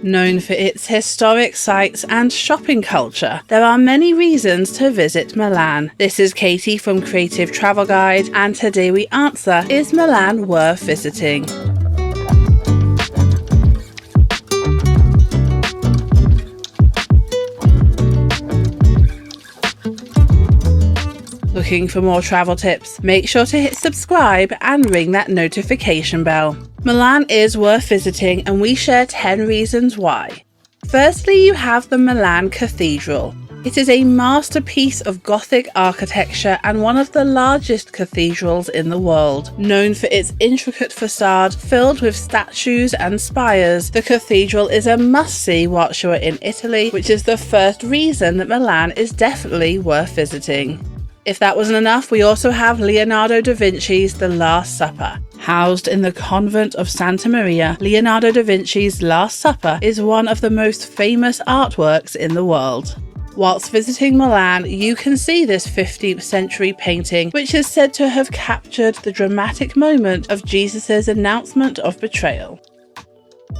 Known for its historic sites and shopping culture, there are many reasons to visit Milan. This is Katie from Creative Travel Guide, and today we answer, is Milan worth visiting? Looking for more travel tips? Make sure to hit subscribe and ring that notification bell. Milan is worth visiting, and we share 10 reasons why. Firstly, you have the Milan Cathedral. It is a masterpiece of Gothic architecture and one of the largest cathedrals in the world. Known for its intricate facade filled with statues and spires, the cathedral is a must-see whilst you are in Italy, which is the first reason that Milan is definitely worth visiting. If that wasn't enough, we also have Leonardo da Vinci's The Last Supper. Housed in the convent of Santa Maria, Leonardo da Vinci's Last Supper is one of the most famous artworks in the world. Whilst visiting Milan, you can see this 15th century painting, which is said to have captured the dramatic moment of Jesus' announcement of betrayal.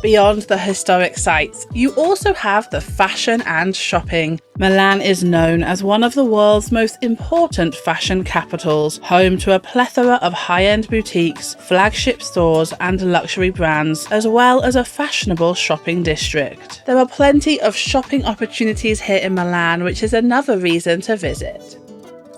Beyond the historic sites, you also have the fashion and shopping. Milan is known as one of the world's most important fashion capitals, home to a plethora of high-end boutiques, flagship stores and luxury brands, as well as a fashionable shopping district. There are plenty of shopping opportunities here in Milan, which is another reason to visit.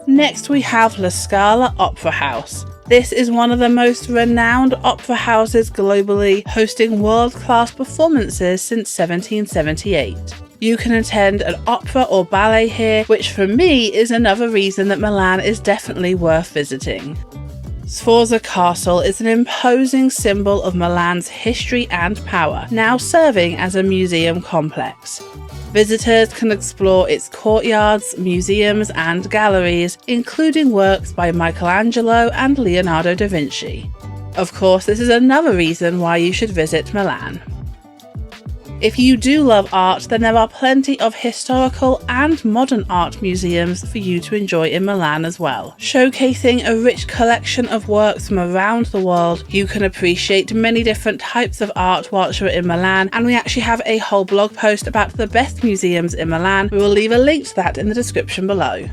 Next we have La Scala Opera House. This is one of the most renowned opera houses globally, hosting world-class performances since 1778. You can attend an opera or ballet here, which for me is another reason that Milan is definitely worth visiting. SFORZA Castle is an imposing symbol of Milan's history and power, now serving as a museum complex. Visitors can explore its courtyards, museums and galleries, including works by Michelangelo and Leonardo da Vinci. Of course, this is another reason why you should visit Milan. If you do love art, then there are plenty of historical and modern art museums for you to enjoy in Milan as well. Showcasing a rich collection of works from around the world, you can appreciate many different types of art whilst you're in Milan, and we actually have a whole blog post about the best museums in Milan. We will leave a link to that in the description below.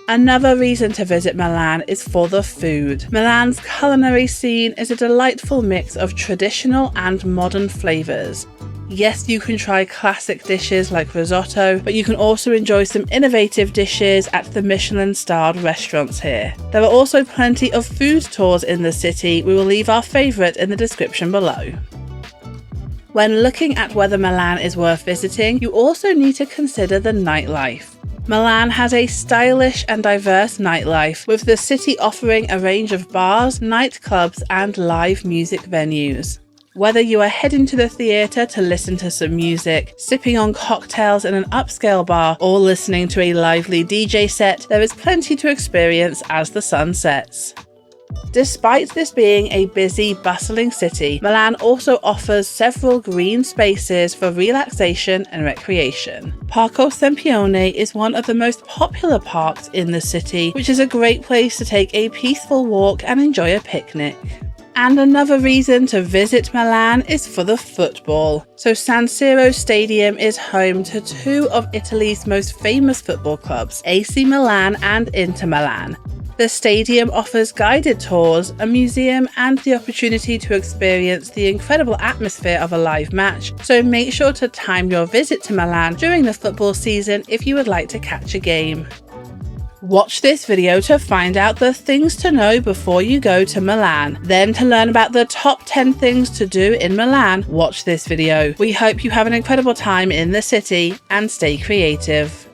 Another reason to visit Milan is for the food. Milan's culinary scene is a delightful mix of traditional and modern flavours. Yes, you can try classic dishes like risotto, but you can also enjoy some innovative dishes at the Michelin-starred restaurants here. There are also plenty of food tours in the city. We will leave our favourite in the description below. When looking at whether Milan is worth visiting, you also need to consider the nightlife. Milan has a stylish and diverse nightlife, with the city offering a range of bars, nightclubs and live music venues. Whether you are heading to the theatre to listen to some music, sipping on cocktails in an upscale bar, or listening to a lively DJ set, there is plenty to experience as the sun sets. Despite this being a busy, bustling city, Milan also offers several green spaces for relaxation and recreation. Parco Sempione is one of the most popular parks in the city, which is a great place to take a peaceful walk and enjoy a picnic. And another reason to visit Milan is for the football. So San Siro Stadium is home to two of Italy's most famous football clubs, AC Milan and Inter Milan. The stadium offers guided tours, a museum and the opportunity to experience the incredible atmosphere of a live match, so make sure to time your visit to Milan during the football season if you would like to catch a game. Watch this video to find out the things to know before you go to Milan. Then to learn about the top 10 things to do in Milan, watch this video. We hope you have an incredible time in the city and stay creative.